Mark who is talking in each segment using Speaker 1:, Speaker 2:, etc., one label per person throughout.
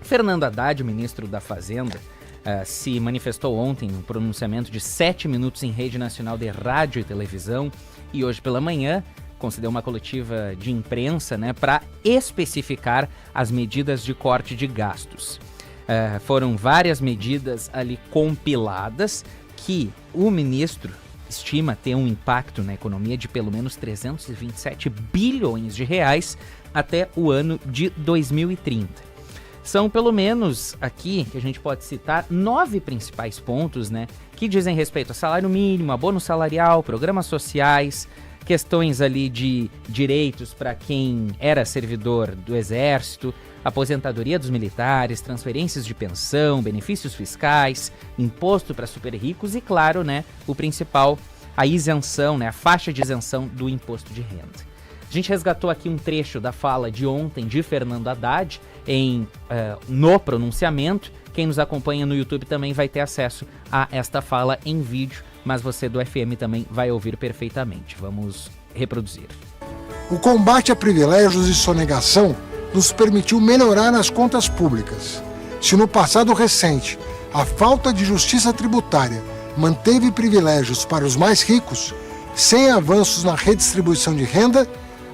Speaker 1: Fernando Haddad, o ministro da Fazenda, se manifestou ontem em um pronunciamento de 7 minutos em rede nacional de rádio e televisão e hoje pela manhã concedeu uma coletiva de imprensa, né, para especificar as medidas de corte de gastos. Foram várias medidas ali compiladas que o ministro estima ter um impacto na economia de pelo menos 327 bilhões de reais até o ano de 2030. São pelo menos aqui, que a gente pode citar, 9 principais pontos, né, que dizem respeito a salário mínimo, abono salarial, programas sociais, questões ali de direitos para quem era servidor do Exército, aposentadoria dos militares, transferências de pensão, benefícios fiscais, imposto para super ricos e, claro, né, o principal, a isenção, né, a faixa de isenção do imposto de renda. A gente resgatou aqui um trecho da fala de ontem de Fernando Haddad no pronunciamento. Quem nos acompanha no YouTube também vai ter acesso a esta fala em vídeo, mas você do FM também vai ouvir perfeitamente. Vamos reproduzir.
Speaker 2: O combate a privilégios e sonegação nos permitiu melhorar as contas públicas. Se no passado recente a falta de justiça tributária manteve privilégios para os mais ricos, sem avanços na redistribuição de renda,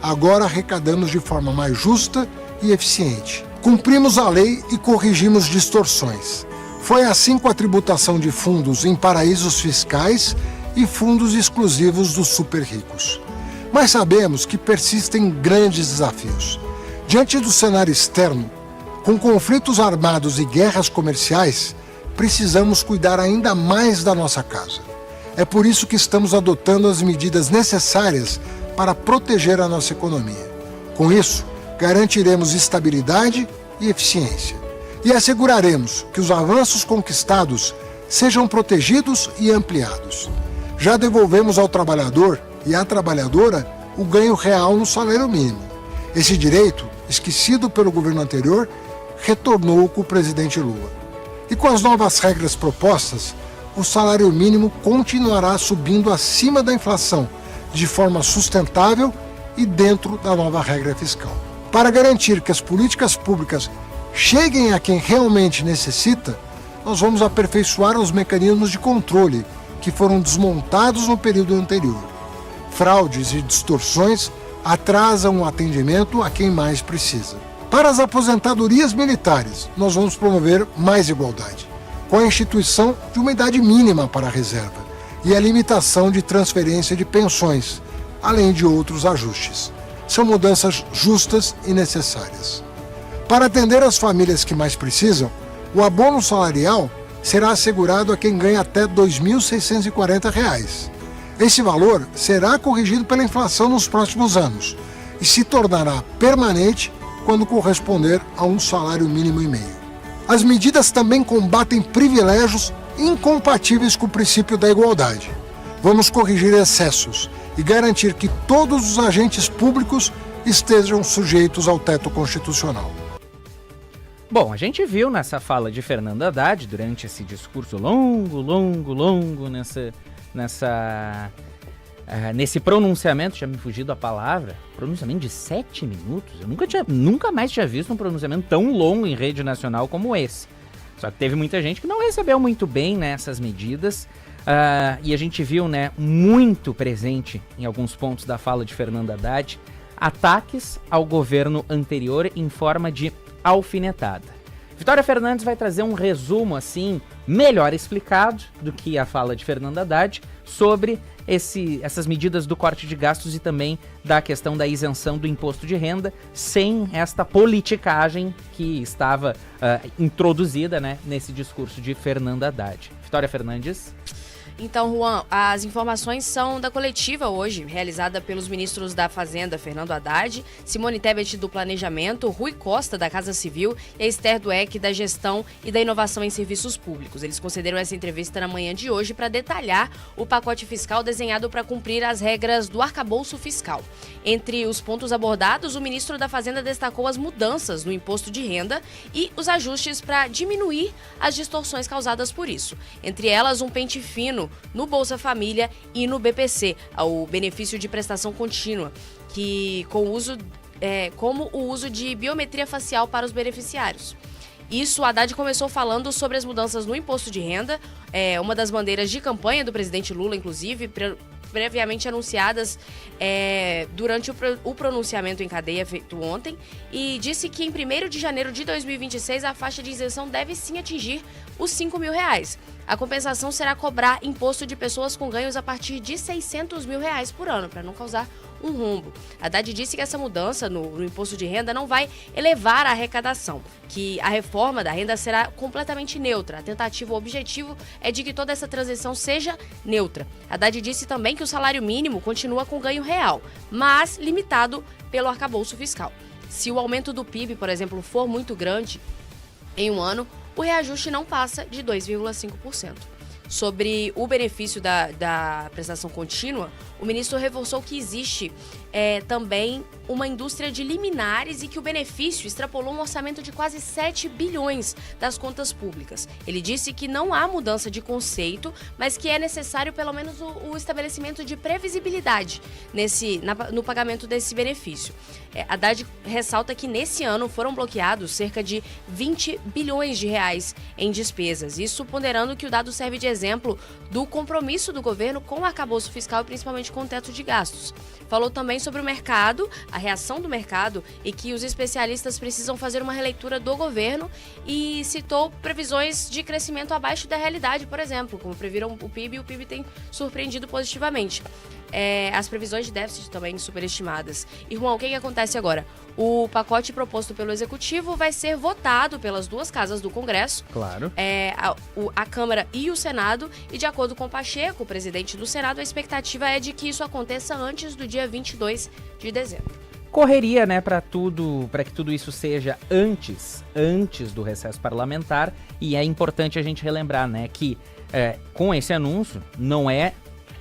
Speaker 2: agora arrecadamos de forma mais justa e eficiente. Cumprimos a lei e corrigimos distorções. Foi assim com a tributação de fundos em paraísos fiscais e fundos exclusivos dos super ricos. Mas sabemos que persistem grandes desafios. Diante do cenário externo, com conflitos armados e guerras comerciais, precisamos cuidar ainda mais da nossa casa. É por isso que estamos adotando as medidas necessárias para proteger a nossa economia. Com isso, garantiremos estabilidade e eficiência. E asseguraremos que os avanços conquistados sejam protegidos e ampliados. Já devolvemos ao trabalhador e à trabalhadora o ganho real no salário mínimo. Esse direito, esquecido pelo governo anterior, retornou com o presidente Lula. E com as novas regras propostas, o salário mínimo continuará subindo acima da inflação, de forma sustentável e dentro da nova regra fiscal. Para garantir que as políticas públicas cheguem a quem realmente necessita, nós vamos aperfeiçoar os mecanismos de controle que foram desmontados no período anterior. Fraudes e distorções atrasam o atendimento a quem mais precisa. Para as aposentadorias militares, nós vamos promover mais igualdade, com a instituição de uma idade mínima para a reserva e a limitação de transferência de pensões, além de outros ajustes. São mudanças justas e necessárias. Para atender as famílias que mais precisam, o abono salarial será assegurado a quem ganha até R$ 2.640. Esse valor será corrigido pela inflação nos próximos anos e se tornará permanente quando corresponder a um salário mínimo e meio. As medidas também combatem privilégios incompatíveis com o princípio da igualdade. Vamos corrigir excessos e garantir que todos os agentes públicos estejam sujeitos ao teto constitucional.
Speaker 1: Bom, a gente viu nessa fala de Fernando Haddad, durante esse discurso longo, nesse pronunciamento, já me fugiu da palavra, pronunciamento de 7 minutos, eu nunca mais tinha visto um pronunciamento tão longo em rede nacional como esse. Só que teve muita gente que não recebeu muito bem, né, essas medidas, e a gente viu, né, muito presente em alguns pontos da fala de Fernando Haddad, ataques ao governo anterior em forma de alfinetada. Vitória Fernandes vai trazer um resumo, assim, melhor explicado do que a fala de Fernando Haddad sobre essas medidas do corte de gastos e também da questão da isenção do imposto de renda, sem esta politicagem que estava introduzida, né, nesse discurso de Fernando Haddad. Vitória Fernandes.
Speaker 3: Então, Juan, as informações são da coletiva hoje, realizada pelos ministros da Fazenda, Fernando Haddad, Simone Tebet do Planejamento, Rui Costa da Casa Civil e a Esther Dweck da Gestão e da Inovação em Serviços Públicos. Eles concederam essa entrevista na manhã de hoje para detalhar o pacote fiscal desenhado para cumprir as regras do arcabouço fiscal. Entre os pontos abordados, o ministro da Fazenda destacou as mudanças no imposto de renda e os ajustes para diminuir as distorções causadas por isso. Entre elas, um pente fino no Bolsa Família e no BPC, o benefício de prestação contínua, que como o uso de biometria facial para os beneficiários. Isso, a Haddad começou falando sobre as mudanças no imposto de renda, uma das bandeiras de campanha do presidente Lula, inclusive, previamente anunciadas durante o pronunciamento em cadeia feito ontem, e disse que em 1º de janeiro de 2026 a faixa de isenção deve sim atingir os R$5.000. A compensação será cobrar imposto de pessoas com ganhos a partir de R$600 mil por ano, para não causar um rombo. Haddad disse que essa mudança no imposto de renda não vai elevar a arrecadação, que a reforma da renda será completamente neutra. A tentativa, o objetivo é de que toda essa transição seja neutra. Haddad disse também que o salário mínimo continua com ganho real, mas limitado pelo arcabouço fiscal. Se o aumento do PIB, por exemplo, for muito grande em um ano, o reajuste não passa de 2,5%. Sobre o benefício da prestação contínua, o ministro reforçou que existe também uma indústria de liminares e que o benefício extrapolou um orçamento de quase 7 bilhões das contas públicas. Ele disse que não há mudança de conceito, mas que é necessário pelo menos o estabelecimento de previsibilidade no pagamento desse benefício. Haddad ressalta que nesse ano foram bloqueados cerca de 20 bilhões de reais em despesas, isso ponderando que o dado serve de exemplo do compromisso do governo com o arcabouço fiscal e principalmente com o teto de gastos. Falou também sobre o mercado, a reação do mercado e que os especialistas precisam fazer uma releitura do governo e citou previsões de crescimento abaixo da realidade, por exemplo, como previram o PIB, e o PIB tem surpreendido positivamente. As previsões de déficit também superestimadas. E, Juan, o que acontece agora? O pacote proposto pelo Executivo vai ser votado pelas duas casas do Congresso.
Speaker 1: Claro.
Speaker 3: A Câmara e o Senado. E, de acordo com o Pacheco, o presidente do Senado, a expectativa é de que isso aconteça antes do dia 22 de dezembro.
Speaker 1: Correria, né, para que tudo isso seja antes do recesso parlamentar. E é importante a gente relembrar, né, que com esse anúncio não é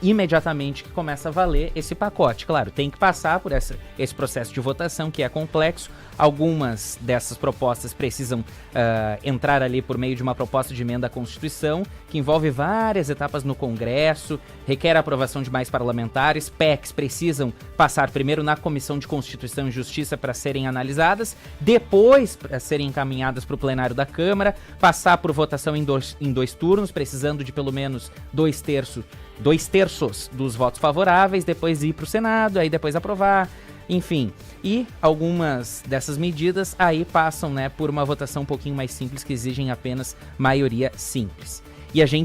Speaker 1: imediatamente que começa a valer esse pacote. Claro, tem que passar por esse processo de votação que é complexo. Algumas dessas propostas precisam entrar ali por meio de uma proposta de emenda à Constituição, que envolve várias etapas no Congresso, requer a aprovação de mais parlamentares. PECs precisam passar primeiro na Comissão de Constituição e Justiça para serem analisadas, depois para serem encaminhadas para o plenário da Câmara, passar por votação em dois turnos, precisando de pelo menos dois terços dos votos favoráveis, depois ir para o Senado, aí depois aprovar, enfim. E algumas dessas medidas aí passam, né, por uma votação um pouquinho mais simples, que exigem apenas maioria simples. E a gente